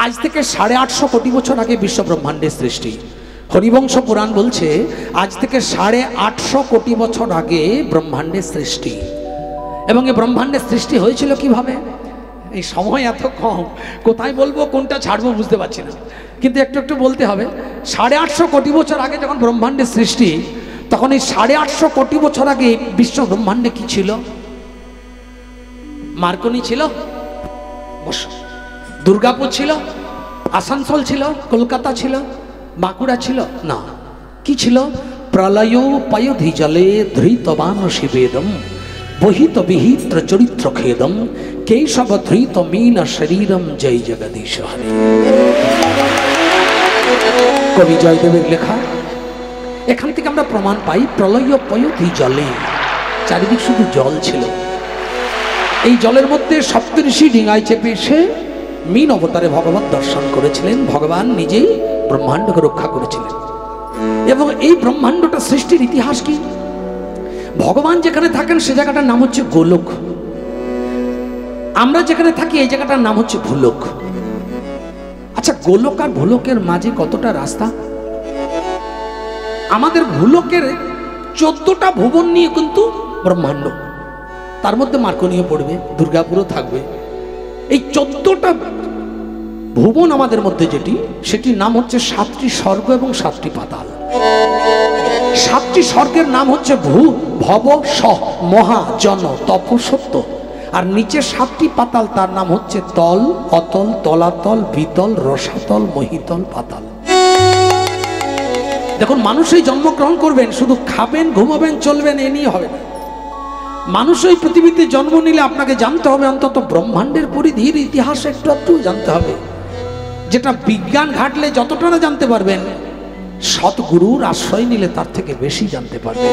আজ থেকে 850 কোটি বছর আগে বিশ্ব ব্রহ্মাণ্ডের সৃষ্টি। হরিবংশ পুরাণ বলছে আজ থেকে 850 কোটি বছর আগে ব্রহ্মাণ্ডের সৃষ্টি। এবং এই ব্রহ্মাণ্ডের সৃষ্টি হয়েছিল কিভাবে? এই সময় এত কম, কোথায় বলবো কোনটা ছাড়বো বুঝতে পারছি না, কিন্তু একটু একটু বলতে হবে। 850 কোটি বছর আগে যখন ব্রহ্মাণ্ডের সৃষ্টি, তখন এই 850 কোটি বছর আগে বিশ্ব ব্রহ্মাণ্ডে কি ছিল? মার্কনি ছিল, দুর্গাপুর ছিল, আসানসোল ছিল, কলকাতা ছিল, বাঁকুড়া ছিল না। কি ছিল? প্রলয় পয়োধি জলে ধৃতবান শিবেদম বহিত বিহিত্র চরিত্র খেদম কেশব ধৃত মীন শরীরম জয় জগদীশ হরে। কবি জয়দেবের লেখা। এখান থেকে আমরা প্রমাণ পাই প্রলয় পয়োধি জলে, চারিদিক শুধু জল ছিল। এই জলের মধ্যে সপ্তঋষি ডিঙায় চেপে এসে মীন অবতারে ভগবান দর্শন করেছিলেন। ভগবান নিজেই ব্রহ্মাণ্ডকে রক্ষা করেছিলেন। এবং এই ব্রহ্মাণ্ডটা সৃষ্টির ইতিহাস কি? ভগবান যেখানে থাকেন সে জায়গাটার নাম হচ্ছে গোলক। আমরা যেখানে থাকি এই জায়গাটার নাম হচ্ছে ভুলোক। আচ্ছা, গোলক আর ভুলোকের মাঝে কতটা রাস্তা? আমাদের ভুলোকের 14টা ভুবন নিয়ে কিন্তু ব্রহ্মাণ্ড, তার মধ্যে মার্কনিও পড়বে, দুর্গাপুরও থাকবে। এই 14টা ভুবন আমাদের মধ্যে যেটি, সেটির নাম হচ্ছে 7টি স্বর্গ এবং 7টি পাতাল। 7টি স্বর্গের নাম হচ্ছে ভূ, ভব, সহ, মহা, জন, তপ, সত্য। আর নিচে 7টি পাতাল, তার নাম হচ্ছে তল, অতল, তলাতল, বিতল, রসাতল, মহিতল, পাতাল। দেখুন, মানুষই জন্মগ্রহণ করবেন, শুধু খাবেন, ঘুমাবেন, চলবেন, এ নিয়ে হবে না। মানুষ এই পৃথিবীতে জন্ম নিলে আপনাকে জানতে হবে অন্তত ব্রহ্মাণ্ডের পরিধির ইতিহাস একটু একটু জানতে হবে, যেটা বিজ্ঞান ঘাটলে যতটা না জানতে পারবেন, সৎগুরুর আশ্রয় নিলে তার থেকে বেশি জানতে পারবেন।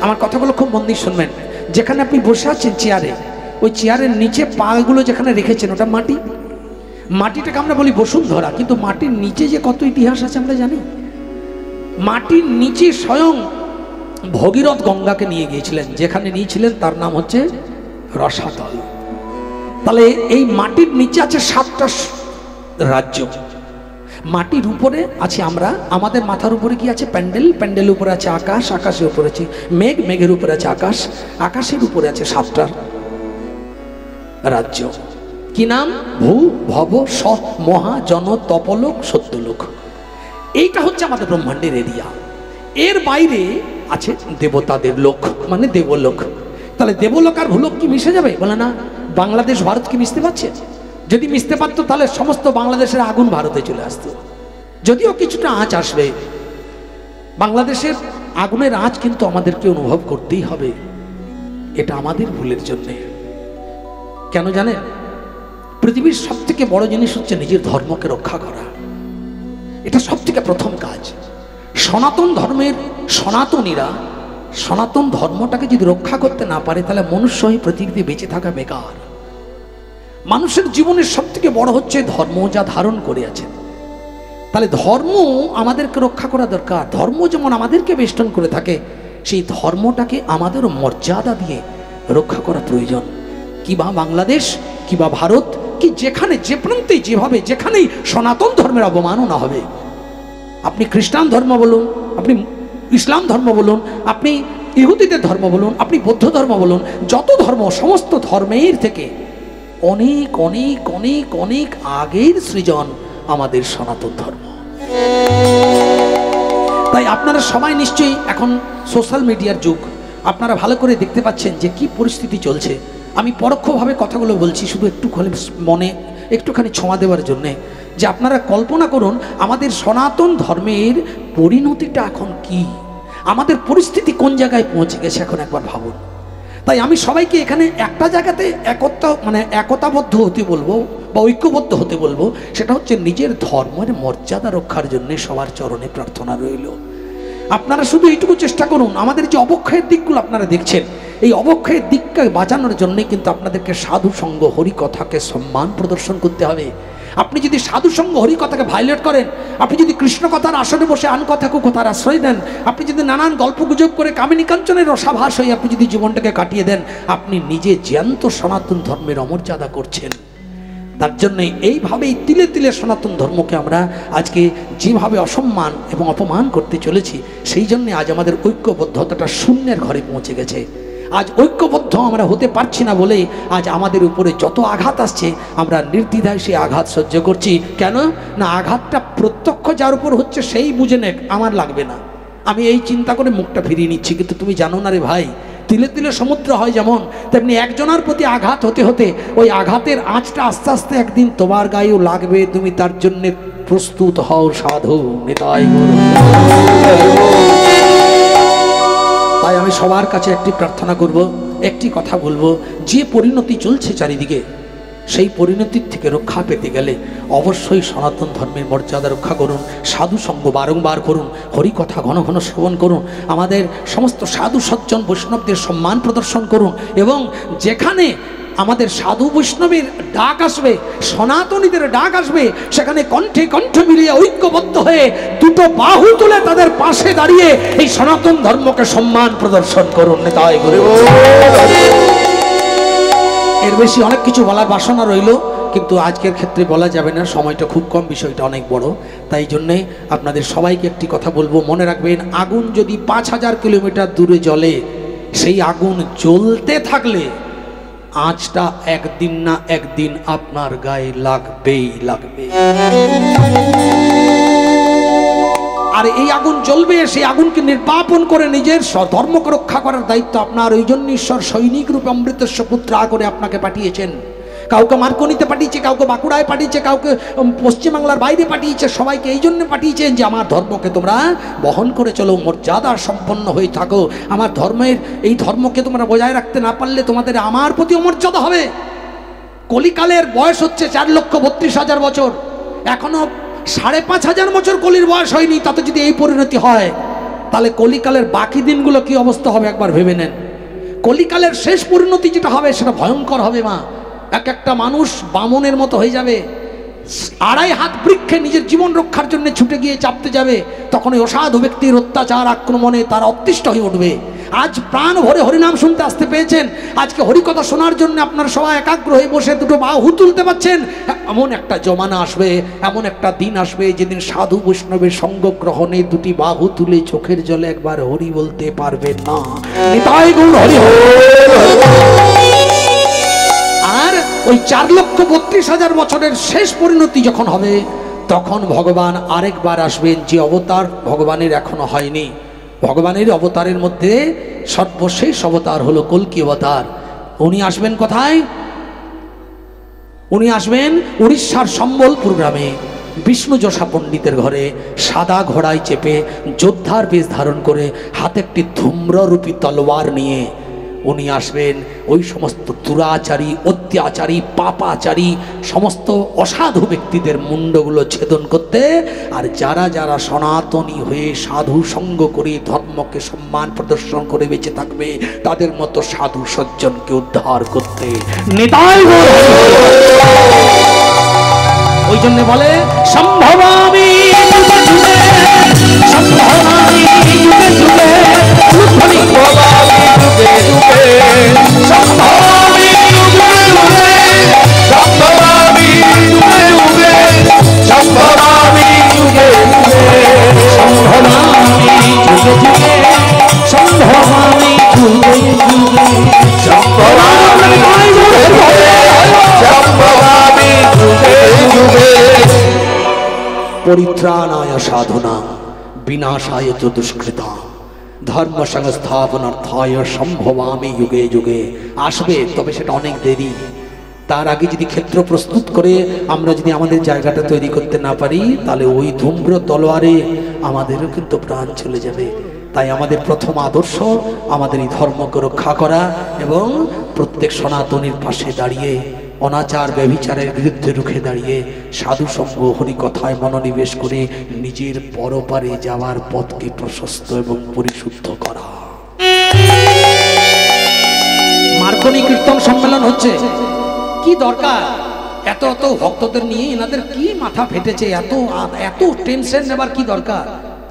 আমার কথাগুলো খুব মন দিয়ে শুনবেন। যেখানে আপনি বসে আছেন চেয়ারে, ওই চেয়ারের নিচে পাগুলো যেখানে রেখেছেন ওটা মাটি। মাটিটাকে আমরা বলি বসুন্ধরা, কিন্তু মাটির নিচে যে কত ইতিহাস আছে আমরা জানি। মাটির নিচে স্বয়ং ভগীরথ গঙ্গাকে নিয়ে গিয়েছিলেন, যেখানে নিয়েছিলেন তার নাম হচ্ছে রসাতল। তাহলে এই মাটির নিচে আছে 7টা রাজ্য। মাটির উপরে আছে আমরা, আমাদের মাথার উপরে কি আছে? প্যান্ডেল, প্যান্ডেলের উপরে আছে আকাশ, আকাশের উপরে আছে মেঘ, মেঘের উপরে আছে আকাশ, আকাশের উপরে আছে 7টা রাজ্য। কি নাম? ভূ, ভব, সহ, মহা, জন, তপলোক, সত্যলোক। এইটা হচ্ছে আমাদের ব্রহ্মাণ্ডের এরিয়া। এর বাইরে আছে দেবতাদের লোক, মানে দেবলোক। তাহলে দেবলোক আর ভূলোক কি মিশে যাবে? বলে না। বাংলাদেশ ভারত কি মিশতে পারছে? যদি মিশতে পারতো তাহলে সমস্ত বাংলাদেশের আগুন ভারতে চলে আসতো। যদিও কিছুটা আঁচ আসবে, বাংলাদেশের আগুনের আঁচ কিন্তু আমাদেরকে অনুভব করতেই হবে। এটা আমাদের ভুলের জন্যে। কেন জানেন? পৃথিবীর সব থেকে বড় জিনিস হচ্ছে নিজের ধর্মকে রক্ষা করা। এটা সব থেকে প্রথম কাজ। সনাতন ধর্মের সনাতনীরা সনাতন ধর্মটাকে যদি রক্ষা করতে না পারে, তাহলে মনুষ্য এই পৃথিবীতে বেঁচে থাকা বেকার। মানুষের জীবনের সব থেকে বড় হচ্ছে ধর্ম, যা ধারণ করে আছেন। তাহলে ধর্ম আমাদেরকে রক্ষা করা দরকার। ধর্ম যেমন আমাদেরকে বেষ্টন করে থাকে, সেই ধর্মটাকে আমাদেরও মর্যাদা দিয়ে রক্ষা করা প্রয়োজন। কিবা বাংলাদেশ, কিবা ভারত, কি যেখানে যে প্রান্তে যেভাবে যেখানেই সনাতন ধর্মের অবমাননা হবে, আপনি খ্রিস্টান ধর্ম বলুন, আপনি ইসলাম ধর্ম বলুন, আপনি ইহুদিদের ধর্ম বলুন, আপনি বৌদ্ধ ধর্ম বলুন, যত ধর্ম, সমস্ত ধর্মের থেকে অনেক অনেক অনেক অনেক আগের সৃজন আমাদের সনাতন ধর্ম। তাই আপনারা সবাই নিশ্চয়ই এখন সোশ্যাল মিডিয়ার যুগ, আপনারা ভালো করে দেখতে পাচ্ছেন যে কি পরিস্থিতি চলছে। আমি পরোক্ষভাবে কথাগুলো বলছি শুধু একটুখানি মনে একটুখানি ছোঁয়া দেওয়ার জন্যে, যে আপনারা কল্পনা করুন আমাদের সনাতন ধর্মের পরিণতিটা এখন কি, আমাদের পরিস্থিতি কোন জায়গায় পৌঁছে গেছে এখন একবার ভাবুন। তাই আমি সবাইকে এখানে একটা জায়গাতে একতাবদ্ধ হতে বলবো বা ঐক্যবদ্ধ হতে বলবো, সেটা হচ্ছে নিজের ধর্মের মর্যাদা রক্ষার জন্য সবার চরণে প্রার্থনা রইল। আপনারা শুধু এইটুকু চেষ্টা করুন, আমাদের যে অবক্ষয়ের দিকগুলো আপনারা দেখছেন, এই অবক্ষয়ের দিককে বাঁচানোর জন্য কিন্তু আপনাদেরকে সাধু সঙ্গ হরিকথাকে সম্মান প্রদর্শন করতে হবে। আপনি যদি সাধু সঙ্গ হরিকথাকে ভায়োলেট করেন, আপনি যদি কৃষ্ণ কথার আসনে বসে আন কথাকে কথার আশ্রয় দেন, আপনি যদি নানান গল্প গুজব করে কামিনী কাঞ্চনের রসাভাস হয়ে আপনি যদি জীবনটাকে কাটিয়ে দেন, আপনি নিজে জ্যান্ত সনাতন ধর্মের অমর্যাদা করছেন। তার জন্য এইভাবেই তিলে তিলে সনাতন ধর্মকে আমরা আজকে যেভাবে অসম্মান এবং অপমান করতে চলেছি, সেই জন্য আজ আমাদের ঐক্যবদ্ধতাটা শূন্যের ঘরে পৌঁছে গেছে। আজ ঐক্যবদ্ধ আমরা হতে পারছি না বলে আজ আমাদের উপরে যত আঘাত আসছে আমরা নির্দ্বিধায় সেই আঘাত সহ্য করছি। কেন না, আঘাতটা প্রত্যক্ষ যার উপর হচ্ছে সেই বুঝে নেক, আমার লাগবে না, আমি এই চিন্তা করে মুখটা ফিরিয়ে নিচ্ছি। কিন্তু তুমি জানো না রে ভাই, তিলে তিলে সমুদ্র হয় যেমন, তেমনি একজনের প্রতি আঘাত হতে হতে ওই আঘাতের আঁচটা আস্তে আস্তে একদিন তোমার গায়েও লাগবে। তুমি তার জন্য প্রস্তুত হও সাধু। নিতাই গৌর। তাই আমি সবার কাছে একটি প্রার্থনা করব, একটি কথা বলবো, যে পরিণতি চলছে চারিদিকে, সেই পরিণতির থেকে রক্ষা পেতে গেলে অবশ্যই সনাতন ধর্মের মর্যাদা রক্ষা করুন, সাধু সঙ্গ বারংবার করুন, হরিকথা ঘন ঘন শ্রবণ করুন, আমাদের সমস্ত সাধু সজ্জন বৈষ্ণবদের সম্মান প্রদর্শন করুন, এবং যেখানে আমাদের সাধু বৈষ্ণবের ডাক আসবে, সনাতনীদের ডাক আসবে, সেখানে কণ্ঠে কণ্ঠ মিলিয়ে ঐক্যবদ্ধ হয়ে দুটো বাহু তুলে তাদের পাশে দাঁড়িয়ে এই সনাতন ধর্মকে সম্মান প্রদর্শন করুন। তাই করে এর বেশি অনেক কিছু বলার বাসনা রইল, কিন্তু আজকের ক্ষেত্রে বলা যাবে না, সময়টা খুব কম, বিষয়টা অনেক বড়। তাই জন্যে আপনাদের সবাইকে একটি কথা বলবো, মনে রাখবেন, আগুন যদি 5000 কিলোমিটার দূরে জ্বলে, সেই আগুন জ্বলতে থাকলে আঁচটা একদিন না একদিন আপনার গায়ে লাগবেই লাগবে। আর এই আগুন জ্বলবে, সেই আগুনকে নির্বাপন করে নিজের ধর্মকে রক্ষা করার দায়িত্ব আপনার। ওই জন্য ঈশ্বর সৈনিক রূপে অমৃতস্ব পুত্রা করে আপনাকে পাঠিয়েছেন। কাউকে মার্কনিতে পাঠিয়েছে, কাউকে বাঁকুড়ায় পাঠিয়েছে, কাউকে পশ্চিমবাংলার বাইরে পাঠিয়েছে, সবাইকে এই জন্য পাঠিয়েছেন যে আমার ধর্মকে তোমরা বহন করে চলো, মর্যাদা সম্পন্ন হয়ে থাকো। আমার ধর্মের এই ধর্মকে তোমরা বজায় রাখতে না পারলে তোমাদের আমার প্রতি অমর্যাদা হবে। কলিকালের বয়স হচ্ছে 4,32,000 বছর, এখনো 5,500 বছর কলির বয়স হয়নি, তাতে যদি এই পরিণতি হয়, তাহলে কলিকালের বাকি দিনগুলো কি অবস্থা হবে একবার ভেবে নেন। কলিকালের শেষ পরিণতি যেটা হবে সেটা ভয়ঙ্কর হবে মা। এক একটা মানুষ বামনের মতো হয়ে যাবে, 2.5 হাত বৃক্ষে নিজের জীবন রক্ষার জন্য ছুটে গিয়ে চাপতে যাবে, তখন ওই অসাধু ব্যক্তির অত্যাচার আক্রমণে তারা অতিষ্ঠ হয়ে উঠবে। আজ প্রাণ ভরে হরিনাম শুনতে আসতে পেয়েছেন, আজকে হরিকথা শোনার জন্য আপনার সবাই একাগ্র হয়ে বসে দুটো বাহু তুলতে পারছেন। এমন একটা জমানা আসবে, এমন একটা দিন আসবে যেদিন সাধু বৈষ্ণবের সঙ্গ গ্রহণে দুটি বাহু তুলে চোখের জলে একবার হরি বলতে পারবেন না। নিতাই গৌর হরি। আর ওই 4,32,000 বছরের শেষ পরিণতি যখন হবে, তখন ভগবান আরেকবার আসবেন, যে অবতার ভগবানের এখনো হয়নি। ভগবানের অবতারের মধ্যে সর্বশেষ অবতার হলো কল্কি অবতার। উনি আসবেন কোথায়? উনি আসবেন উড়িষ্যার সম্বলপুর গ্রামে, বিষ্ণু যশা পণ্ডিতের ঘরে, সাদা ঘোড়ায় চেপে, যোদ্ধার বেশ ধারণ করে, হাতে একটি ধূম্ররূপী তলোয়ার নিয়ে উনি আসবেন ওই সমস্ত দুরাচারী, অত্যাচারী, পাপাচারী সমস্ত অসাধু ব্যক্তিদের মুন্ডগুলো ছেদন করতে, আর যারা যারা সনাতনী হয়ে সাধু সঙ্গ করে ধর্মকে সম্মান প্রদর্শন করে বেঁচে থাকবে, তাদের মতো সাধু সজ্জনকে উদ্ধার করতে। নিতাই ওই জন্য বলে সম্ভবামি সম্ভবামি যুগে যুগে সম্ভবামি সম্ভবামি যুগে যুগে সম্ভবামি যুগে যুগে সম্ভবামি যুগে যুগে সম্ভবামি যুগে যুগে সম্ভবামি সম্ভবামি যুগে যুগে পরিত্রাণায় সাধনা বিনাশায় চ দুষ্কৃতা ধর্ম সংস্থাপনার্থায় সম্ভবামি যুগে যুগে। আসবে, তবে সেটা অনেক দেরি। তার আগে যদি ক্ষেত্র প্রস্তুত করে আমরা যদি আমাদের জায়গাটা তৈরি করতে না পারি, তাহলে ওই ধূম্র তলোয়ারে আমাদেরও কিন্তু প্রাণ চলে যাবে। তাই আমাদের প্রথম আদর্শ আমাদের এই ধর্মকে রক্ষা করা এবং প্রত্যেক সনাতনীর পাশে দাঁড়িয়ে অনাচার ব্যভিচারের বিরুদ্ধে রুখে দাঁড়িয়ে সাধু সঙ্গ হরিকথায় মনোনিবেশ করে নিজের পরপারে যাওয়ার পথকে প্রশস্ত এবং পরিশুদ্ধ করা। মার্কনি কীর্তন সম্মেলন হচ্ছে, কি দরকার এত এত ভক্তদের নিয়ে? এনাদের কি মাথা ফেটেছে? এত এত টেনশন নেবার কি দরকার?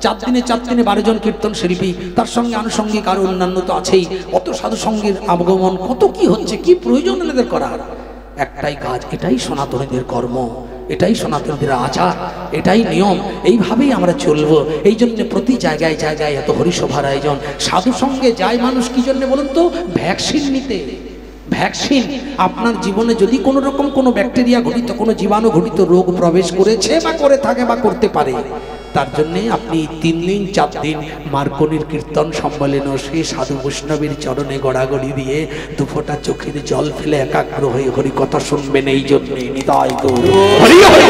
4 দিনে 12 জন কীর্তন শিল্পী, তার সঙ্গে আনুষঙ্গিক আরো অন্যান্য তো আছেই, অত সাধু সঙ্গের আগমন, কত কি হচ্ছে, কি প্রয়োজন এদের করার? একটাই কাজ, এটাই সনাতনীদের কর্ম, এটাই সনাতনীদের আচার, এটাই নিয়ম, এইভাবেই আমরা চলবো। এই জন্য প্রতি জায়গায় জায়গায় এত হরিসভার আয়োজন। সাধু সঙ্গে যায় মানুষ কি জন্য বলুন তো? ভ্যাকসিন নিতে। ভ্যাকসিন, আপনার জীবনে যদি কোনো রকম কোনো ব্যাকটেরিয়া ঘটিত, কোনো জীবাণু ঘটিত রোগ প্রবেশ করেছে বা করে থাকে বা করতে পারে, তার জন্যে আপনি 3 দিন 4 দিন মার্কনির কীর্তন সম্মেলন সে সাধু বৈষ্ণবের চরণে গড়াগড়ি দিয়ে দুফোঁটা চোখের জল ফেলে একাগ্র হয়ে হরি কথা শুনবেন। এই জন্যে নিতাই গৌর হরি হরি।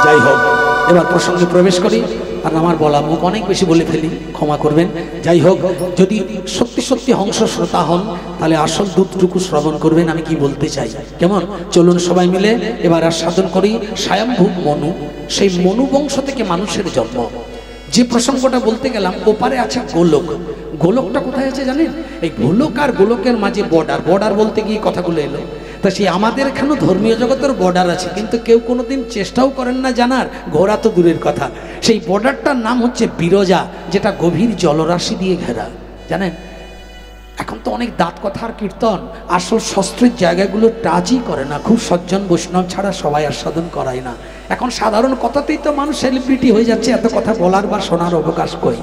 যাই হোক, এবার প্রসঙ্গে প্রবেশ করি। আর আমার বলা মুখ অনেক বেশি বলে ফেলি, ক্ষমা করবেন। যাই হোক, যদি সত্যি সত্যি হংস শ্রোতা হন তাহলে আসল দুধটুকু শ্রবণ করবেন আমি কি বলতে চাই। কেমন? চলুন সবাই মিলে এবার আর সাধন করি। স্বয়ম্ভু মনু, সেই মনু বংশ থেকে মানুষের জন্ম। যে প্রসঙ্গটা বলতে গেলাম, ওপারে আছে গোলক। গোলকটা কোথায় আছে জানেন? এই গোলক আর গোলকের মাঝে বর্ডার। বর্ডার বলতে গিয়ে কথাগুলো এলো। তা সেই আমাদের এখানেও ধর্মীয় জগতের বর্ডার আছে, কিন্তু কেউ কোনোদিন চেষ্টাও করেন না জানার, ঘোরা তো দূরের কথা। সেই বর্ডারটার নাম হচ্ছে বিরজা, যেটা গভীর জলরাশি দিয়ে ঘেরা। জানেন, এখন তো অনেক দাঁত কথার কীর্তন আসল শাস্ত্রের জায়গাগুলো টাচই করে না। খুব সজ্জন বৈষ্ণব ছাড়া সবাই আস্বাদন করায় না। এখন সাধারণ কথাতেই তো মানুষ সেলিব্রিটি হয়ে যাচ্ছে, এত কথা বলার বা শোনার অবকাশ কই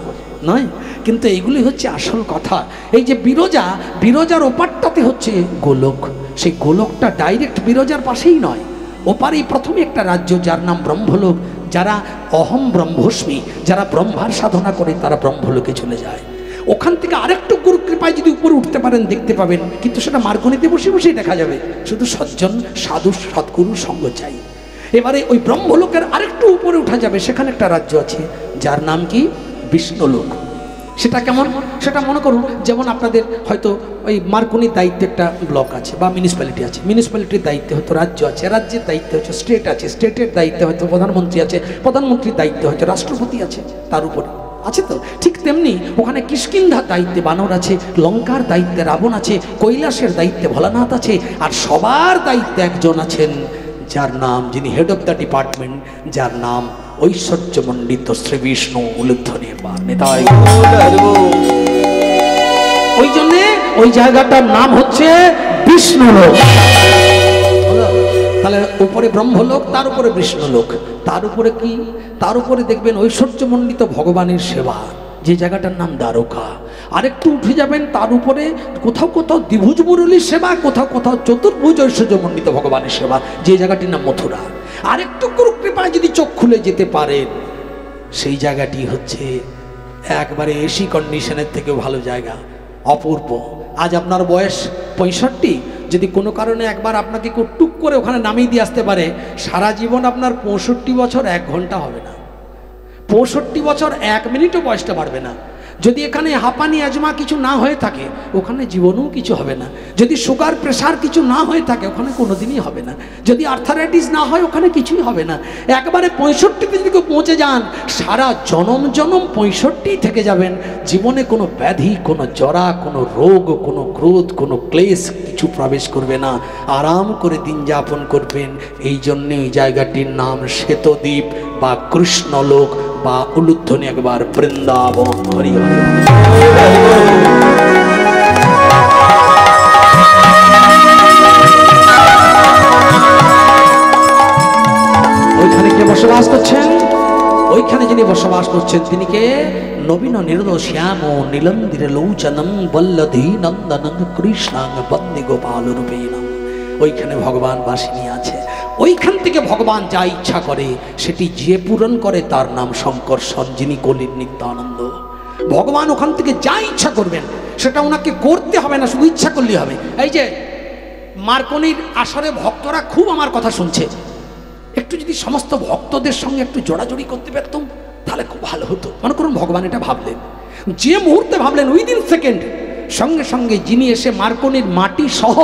নয়, কিন্তু এইগুলি হচ্ছে আসল কথা। এই যে বিরজা, বিরজার ওপারটাতে হচ্ছে গোলক। সেই গোলকটা ডাইরেক্ট বিরজার পাশেই নয়, ওপারেই প্রথমে একটা রাজ্য যার নাম ব্রহ্মলোক। যারা অহম ব্রহ্মস্মি, যারা ব্রহ্মার সাধনা করে তারা ব্রহ্মলোকে চলে যায়। ওখান থেকে আরেকটু গুরু কৃপায় যদি উপরে উঠতে পারেন দেখতে পাবেন, কিন্তু সেটা মার্গনীতে বসে বসেই দেখা যাবে। শুধু সজ্জন সাধু সৎগুরুর সঙ্গ চাই। এবারে ওই ব্রহ্মলোকের আরেকটু উপরে উঠা যাবে, সেখানে একটা রাজ্য আছে যার নাম কি? বিষ্ণুলোক। সেটা কেমন? সেটা মনে করুন যেমন আপনাদের হয়তো ওই মার্কনির দায়িত্বে একটা ব্লক আছে বা মিউনিসিপ্যালিটি আছে, মিউনিসিপ্যালিটির দায়িত্বে হয়তো রাজ্য আছে, রাজ্যের দায়িত্বে হচ্ছে স্টেট আছে, স্টেটের দায়িত্বে হয়তো প্রধানমন্ত্রী আছে, প্রধানমন্ত্রীর দায়িত্বে হয়তো রাষ্ট্রপতি আছে, তার উপরে আছে তো। ঠিক তেমনি ওখানে কিষ্কিন্ধার দায়িত্বে বানর আছে, লঙ্কার দায়িত্বে রাবণ আছে, কৈলাসের দায়িত্বে ভোলানাথ আছে, আর সবার দায়িত্বে একজন আছেন যার নাম, যিনি হেড অফ দ্য ডিপার্টমেন্ট, যার নাম ঐশ্বর্যমণ্ডিত শ্রী বিষ্ণু উলুধ্বনির বা নেতাই। ওই জন্যে ওই জায়গাটার নাম হচ্ছে বিষ্ণুলোক। তাহলে উপরে ব্রহ্মলোক, তার উপরে বিষ্ণুলোক, তার উপরে কি? তার উপরে দেখবেন ঐশ্বর্যমণ্ডিত ভগবানের সেবা, যে জায়গাটার নাম দ্বারকা। আরেকটু উঠে যাবেন, তার উপরে কোথাও কোথাও দ্বিভুজ মুরলীর সেবা, কোথাও কোথাও চতুর্ভুজ ঐশ্বর্যমণ্ডিত ভগবানের সেবা, যে জায়গাটির নাম মথুরা। আরেকটু গুরু কৃপায় যদি চোখ খুলে যেতে পারেন, সেই জায়গাটি হচ্ছে একবারে এসি কন্ডিশনের থেকেও ভালো জায়গা, অপূর্ব। আজ আপনার বয়স 65, যদি কোনো কারণে একবার আপনাকে কেউ টুক করে ওখানে নামিয়ে দিয়ে আসতে পারে, সারা জীবন আপনার 65 বছর 1 ঘন্টা হবে না, 65 বছর 1 মিনিটও বয়সটা বাড়বে না। যদি এখানে হাঁপানি আজমা কিছু না হয়ে থাকে, ওখানে জীবনেও কিছু হবে না। যদি সুগার প্রেশার কিছু না হয়ে থাকে, ওখানে কোনোদিনই হবে না। যদি আর্থারাইটিস না হয়, ওখানে কিছুই হবে না। একবারে 65তে যদি কেউ পৌঁছে যান, সারা জনম জনম 65 থেকে যাবেন। জীবনে কোনো ব্যাধি, কোনো জরা, কোনো রোগ, কোনো ক্রোধ, কোনো ক্লেশ কিছু প্রবেশ করবে না। আরাম করে দিন যাপন করবেন। এই জন্যে ওই জায়গাটির নাম শ্বেতদ্বীপ বা কৃষ্ণলোক বা উলুধ্বনি, একবার বৃন্দাবন। হরি হরি। ওইখানে কে বসবাস করছেন? ওইখানে যিনি বসবাস করছেন তিনি কে? নবীন নিরদ শ্যাম নীলন্দির লৌচনম বল্লধী নন্দনং কৃষ্ণাং বন্দে গোপাল রূপেণ। ওইখানে ভগবান বাসিনী আছে। ওইখান থেকে ভগবান যা ইচ্ছা করে সেটি যে পূরণ করে তার নাম শঙ্কর্ষণ, যিনি কলির নিত্যানন্দ। ভগবান ওখান থেকে যা ইচ্ছা করবেন সেটা ওনাকে করতে হবে না, শুধু ইচ্ছা করলেই হবে। এই যে মার্কনির আসরে ভক্তরা খুব আমার কথা শুনছে, একটু যদি সমস্ত ভক্তদের সঙ্গে একটু জোড়াজোড়ি করতে পারতাম তাহলে খুব ভালো হতো। মনে করুন ভগবান এটা ভাবলেন, যে মুহূর্তে ভাবলেন উইদিন সেকেন্ড সঙ্গে সঙ্গে যিনি এসে মার্কনির মাটি সহ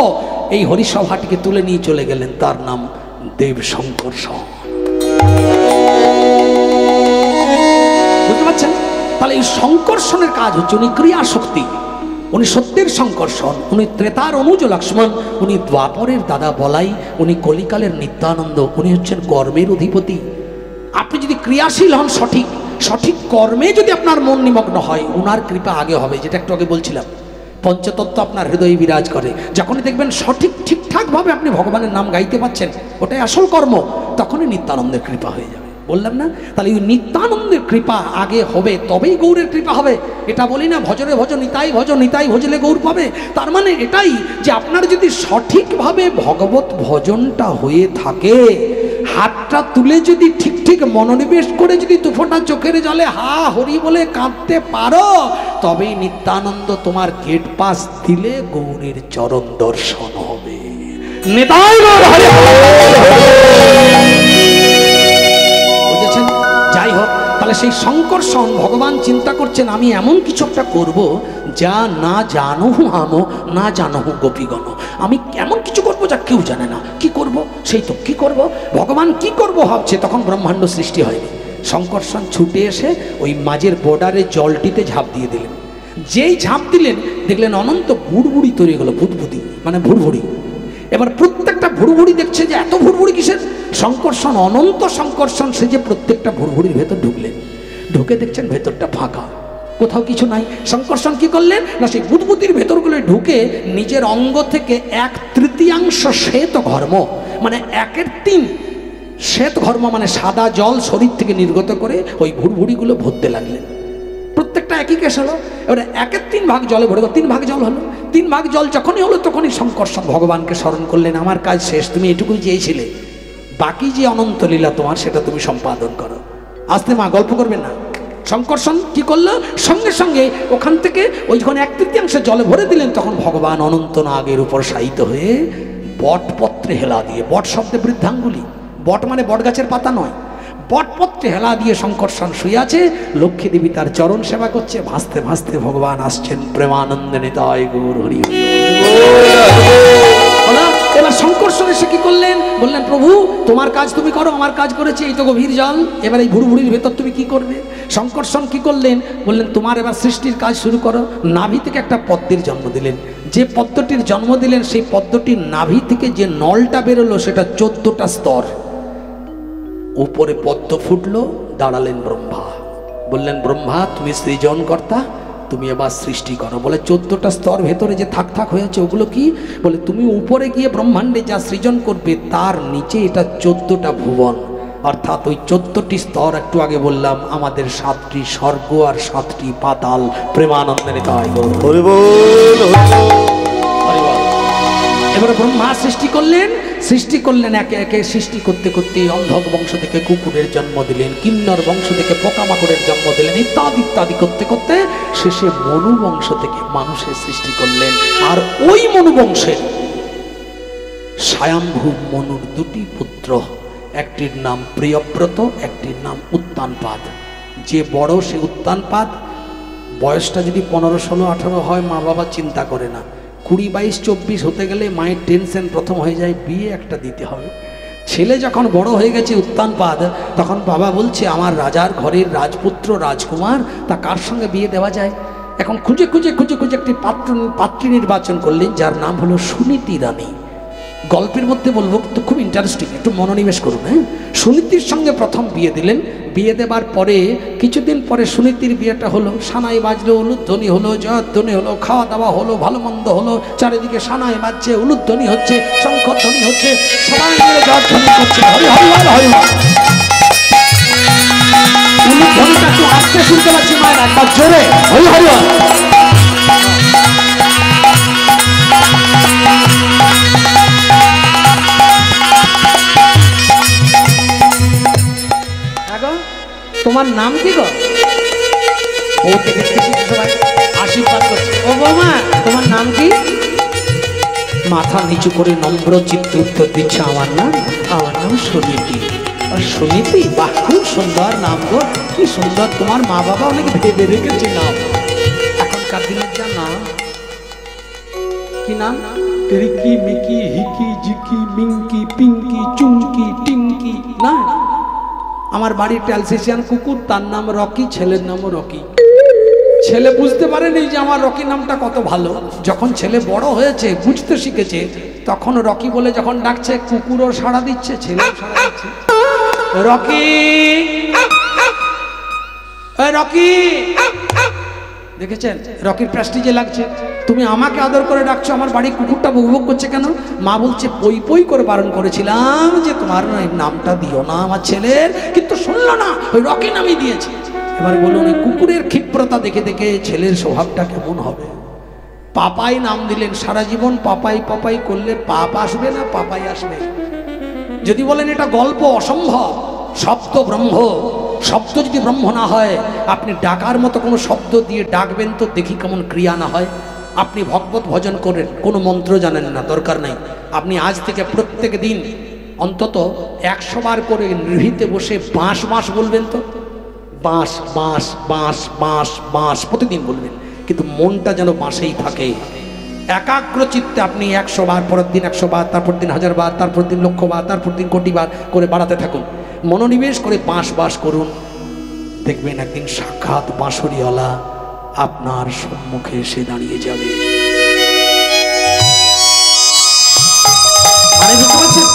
এই হরিসভাটিকে তুলে নিয়ে চলে গেলেন, তার নাম দেব শঙ্কর্ষণ। বুঝতে পারছেন? তাহলে এই শঙ্কর্ষণের কাজ হচ্ছে, উনি ক্রিয়া শক্তি, উনি সত্যের শঙ্কর্ষণ, উনি ত্রেতার অনুজ লক্ষ্মণ, উনি দ্বাপরের দাদা বলাই, উনি কলিকালের নিত্যানন্দ, উনি হচ্ছেন কর্মের অধিপতি। আপনি যদি ক্রিয়াশীল হন, সঠিক সঠিক কর্মে যদি আপনার মন নিমগ্ন হয়, উনার কৃপা আগে হবে। যেটা একটু আগে বলছিলাম, পঞ্চতত্ত্ব আপনার হৃদয়ে বিরাজ করে। যখনই দেখবেন সঠিক ঠিকঠাকভাবে আপনি ভগবানের নাম গাইতে পাচ্ছেন, ওটাই আসল কর্ম, তখনই নিত্যানন্দের কৃপা হয়ে যাবে। বললাম না? তাহলে ওই নিত্যানন্দের কৃপা আগে হবে, তবেই গৌরের কৃপা হবে। এটা বলি না ভজরে ভজ নিতাই ভজ, নিতাই ভজলে গৌর পাবে। তার মানে এটাই যে আপনার যদি সঠিকভাবে ভগবত ভজনটা হয়ে থাকে, হাতটা তুলে যদি ঠিক ঠিক মনোনিবেশ করে যদি দুফোঁটা চোখের জলে হা হরি বলে কাঁদতে পারো, তবেই নিত্যানন্দ তোমার গেট পাস দিলে গৌরের চরণ দর্শন হবে। নিতাই গৌর হরি। বুঝেছেন? যাই হোক, তাহলে সেই শঙ্কর্ষণ ভগবান চিন্তা করছেন আমি এমন কিছু একটা করবো যা না জানহু হামো না জানহু গোপীগণ। আমি এমন কিছু করবো যা কেউ জানে না। কি করব? সেই তো কি করব, ভগবান কি করব ভাবছে, তখন ব্রহ্মাণ্ড সৃষ্টি হয়নি। শঙ্কর্ষণ ছুটে এসে ওই মাঝের বর্ডারে জলটিতে ঝাঁপ দিয়ে দিলেন। যেই ঝাঁপ দিলেন দেখলেন অনন্ত ভুড়ভুড়ি তৈরি হলো, ভুতভুতি মানে ভুড়ভুড়ি। এবার প্রত্যেকটা ভুড়ভুড়ি দেখছে যে এত ভুড়ভুড়ি কিসের? শঙ্কর্ষণ অনন্ত শঙ্কর্ষণ সে যে প্রত্যেকটা ভুড়ভুড়ির ভেতর ঢুকলেন, ঢুকে দেখছেন ভেতরটা ফাঁকা, কোথাও কিছু নাই। শঙ্কর্ষণ কি করলেন না, সেই বুদবুদির ভেতরগুলো ঢুকে নিজের অঙ্গ থেকে 1/3 শ্বেত ঘর্ম, মানে 1/3 শ্বেত ঘর্ম মানে সাদা জল শরীর থেকে নির্গত করে ওই ভুড়ভুড়িগুলো ভরতে লাগলেন। প্রত্যেকটা একই কেস হলো। এবারে 1/3 ভাগ জলে ভরে 3 ভাগ জল হলো। 3 ভাগ জল যখনই হলো তখনই শঙ্কর্ষণ ভগবানকে স্মরণ করলেন, আমার কাজ শেষ, তুমি এটুকুই চেয়েছিলে, বাকি যে অনন্ত লীলা তোমার সেটা তুমি সম্পাদন করো। আসতে মা, গল্প করবেন না। শঙ্কর্ষণ কি করলো, সঙ্গে সঙ্গে ওখান থেকে ওই যখন 1/3 জলে ভরে দিলেন, তখন ভগবান অনন্ত নাগের উপর শায়িত হয়ে বটপত্রে হেলা দিয়ে, বট শব্দে বৃদ্ধাঙ্গুলি, বট মানে বট গাছের পাতা নয়, বটপত্রে হেলা দিয়ে শঙ্কর্ষণ শুয়ে আছে। লক্ষ্মী দেবী তার চরণ সেবা করছে, ভাসতে ভাসতে ভগবান আসছেন প্রেমানন্দে নিতাই গৌর হরি। এবার শঙ্কর্ষণ এসে কি করলেন, বললেন প্রভু তোমার কাজ তুমি করো, আমার কাজ করেছি, এই তো গভীর জল, এবার এই ভুড়ভুড়ির ভেতর তুমি কি করবে? শঙ্কর্ষণ কি করলেন, বললেন তোমার এবার সৃষ্টির কাজ শুরু করো। নাভি থেকে একটা পদ্মের জন্ম দিলেন। যে পদ্মটির জন্ম দিলেন সেই পদ্মটির নাভি থেকে যে নলটা বেরোলো সেটা 14টা স্তর। উপরে পদ্ম ফুটলো, দাঁড়ালেন ব্রহ্মা, বললেন ব্রহ্মা তুমি সৃজনকর্তা, তুমি এবার সৃষ্টি করো। বলে 14টা স্তর ভেতরে যে থাক থাক হয়েছে ওগুলো কি? বলে তুমি উপরে গিয়ে ব্রহ্মাণ্ডে যা সৃজন করবে তার নিচে এটা 14টা ভুবন, অর্থাৎ ওই 14টি স্তর। একটু আগে বললাম আমাদের 7টি স্বর্গ আর 7টি পাতাল। প্রেমানন্দে নিতাই গৌর হরি বল। এবারে ব্রহ্মা সৃষ্টি করলেন একে একে। সৃষ্টি করতে করতে অন্ধক বংশ থেকে কুকুরের জন্ম দিলেন, কিন্নর বংশ থেকে পোকামাকড়ের জন্ম দিলেন, ইত্যাদি ইত্যাদি করতে করতে শেষে মনু বংশ থেকে মানুষের সৃষ্টি করলেন। আর ওই মনু বংশের স্বয়ম্ভু মনুর 2টি পুত্র, একটির নাম প্রিয়ব্রত, একটির নাম উত্তানপাদ। যে বড় সে উত্তানপাদ, বয়সটা যদি 15, 16, 18 হয় মা বাবা চিন্তা করে না, 20, 22, 24 হতে গেলে মায়ের টেনশন প্রথম হয়ে যায়, বিয়ে একটা দিতে হবে। ছেলে যখন বড় হয়ে গেছে উত্তানপাদ, তখন বাবা বলছে আমার রাজার ঘরের রাজপুত্র রাজকুমার, তা কার সঙ্গে বিয়ে দেওয়া যায়? এখন খুঁজে খুঁজে খুঁজে খুঁজে একটি পাত্রী নির্বাচন করলেন, যার নাম হলো সুনীতি রানী। গল্পের মধ্যে বলবো কিন্তু খুব ইন্টারেস্টিং, একটু মনোনিবেশ করুন। হ্যাঁ, সুনীতির সঙ্গে প্রথম বিয়ে দিলেন। বিয়ে দেবার পরে কিছুদিন পরে সুনীতির বিয়েটা হলো, সানাই বাজলো, উলুধ্বনি হলো, জয়ধ্বনি হলো, খাওয়া দাওয়া হলো, ভালো মন্দ হলো, চারিদিকে সানাই বাজছে, উলুধ্বনি হচ্ছে, শঙ্খধ্বনি হচ্ছে, সবাই মিলে জয়ধ্বনি করছে, হরি হরি হরি হরি। উলুধ্বনিটা একটু আস্তে শুনতে পাচ্ছি মায়ের, একবার জোরে হরি হরি হরি। তোমার নাম কি গো? বউকে দেখতে সবাই আশীর্বাদ করছে। ও বৌমা তোমার নাম কি? মাথা নিচু করে নম্র চিত্তে উত্তর দিচ্ছে আমার নাম সুনীতি। সুনীতি, বাহ খুব সুন্দর নাম গো, কি সুন্দর, তোমার মা বাবা অনেক ভেবে রেখেছে নাম। এখনকার দিনের যা নাম, কি নাম? রিকি মিকি হিকি জিকি মিঙ্কি পিঙ্কি চুমকি টিঙ্কি না। আমার বাড়ির ট্যালসেশিয়ান কুকুর, তার নাম রকি, ছেলের নামও রকি। ছেলে বুঝতে পারেনি যে আমার রকি নামটা কত ভালো। যখন ছেলে বড় হয়েছে, বুঝতে শিখেছে, তখন রকি বলে যখন ডাকছে, কুকুরও সাড়া দিচ্ছে, ছেলেও সাড়া দিচ্ছে। রকি, রকি, দেখেছেন রকির প্রেস্টিজে লাগছে, তুমি আমাকে আদর করে ডাকছো, আমার বাড়ি কুকুরটা বকবক করছে কেন? মা বলছে পই পই করে বারণ করেছিলাম যে তোমার নামটা দিও না আমার ছেলের, কিন্তু শুনলো না, ওই রকি নামই দিয়েছে। এবার বলুন এই কুকুরের ক্ষিপ্রতা দেখে দেখে ছেলের স্বভাবটা কেমন হবে? পাপাই নাম দিলেন, সারা জীবন পাপাই পাপাই করলে পাপ আসবে না পাপাই আসবে? যদি বলেন এটা গল্প, অসম্ভব। শব্দ ব্রহ্ম, শব্দ যদি ব্রহ্ম না হয়, আপনি ডাকার মতো কোনো শব্দ দিয়ে ডাকবেন তো দেখি কেমন ক্রিয়া না হয়। আপনি ভগবত ভজন করেন, কোনো মন্ত্র জানেন না, দরকার নাই। আপনি আজ থেকে প্রত্যেক দিন অন্তত 100 বার করে নিভৃতে বসে বাঁশ বাঁশ বলবেন তো, বাঁশ বাঁশ বাঁশ বাঁশ বাঁশ প্রতিদিন বলবেন, কিন্তু মনটা যেন বাঁশেই থাকে। একাগ্র চিত্তে আপনি 100 বার, পরের দিন 100 বার, তারপর দিন 1000 বার, তারপর দিন লক্ষ বার, তারপর দিন কোটি বার করে বাড়াতে থাকুন। মনোনিবেশ করে বাঁশ বাঁশ করুন, দেখবেন একদিন সাক্ষাৎ বাঁশরিওয়ালা আপনার সম্মুখে এসে দাঁড়িয়ে যাবে। মানে বুঝতে পারছেন?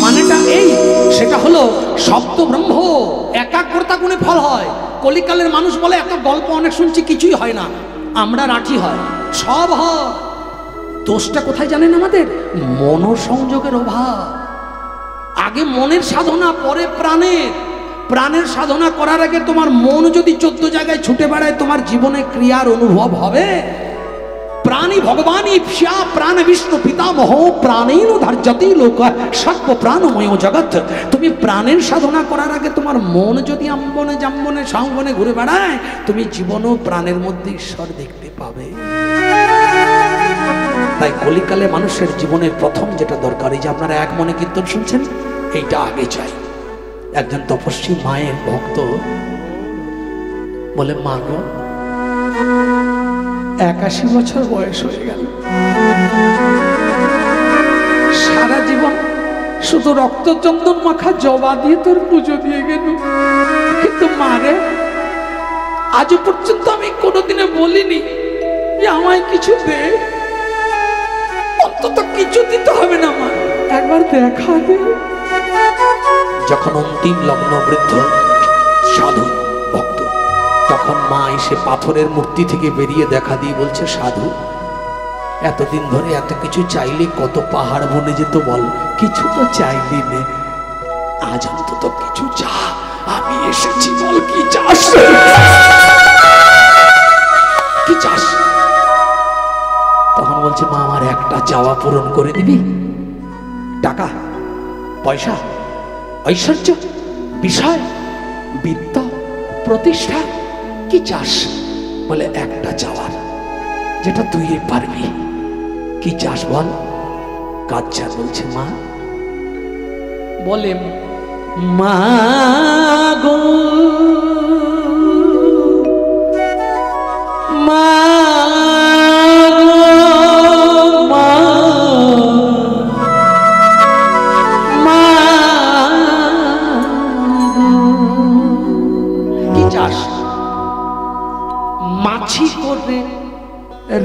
মানেটা এই, সেটা হলো শব্দ ব্রহ্ম, একাগ্রতা গুণে ফল হয়। কলিকালের মানুষ বলে এত গল্প অনেক শুনছি, কিছুই হয় না, আমরা রাঠি হয়, সব হয়। দোষটা কোথায় জানেন আমাদের? মনোসংযোগের অভাব। আগে মনের সাধনা, পরে প্রাণের। প্রাণের সাধনা করার আগে তোমার মন যদি 14 জায়গায় ছুটে বেড়ায়, তোমার জীবনে ক্রিয়ার অনুভব হবে? প্রাণী ভগবান ইপ্সা প্রাণ বিষ্ণু পিতামহ প্রাণেন ধার্যতি লোক সর্ব প্রাণময় জগৎ। তুমি প্রাণের সাধনা করার আগে তোমার মন যদি আম্বনে জাম্বনে সাম্বনে ঘুরে বেড়ায়, তুমি জীবনও প্রাণের মধ্যে ঈশ্বর দেখতে পাবে। তাই কলিকালে মানুষের জীবনের প্রথম যেটা দরকার, এই যে আপনারা এক মনে কীর্তন শুনছেন, এইটা আগে চাই। একজন তপস্বী মায়ের ভক্ত বলে, মা গো 81 বছর বয়স হয়ে গেল, সারা জীবন শুধু রক্ত চন্দন মাখা জবা দিয়ে তোর পুজো দিয়ে গেল, কিন্তু মারে আজ পর্যন্ত আমি কোনোদিনে বলিনি যে আমায় কিছু দে, অন্তত কিছু দিতে হবে না মা, একবার দেখা দে। যখন অন্তিম লগ্ন বৃদ্ধ সাধু ভক্ত, তখন মা এসে পাথরের মূর্তি থেকে বেরিয়ে দেখা দিয়ে বলছে, সাধু এতদিন ধরে এত কিছু চাইলে কত পাহাড় বনে যেত বল, কিছু তো চাইলি নে, আজ অন্তত কিছু চা, আমি এসেছি বল কি চাস, কি চাস? তখন বলছে, মা আমার একটা চাওয়া পূরণ করে দিবি, টাকা পয়সা ঐশ্বর্য বিষয় বিদ্যা প্রতিষ্ঠা, কি চাস? বলে একটা চাওয়ার, যেটা তুই পারবি। কি চাস বল? কাচ্চা বলছে, মা বলে, মা গো মা মাছি করে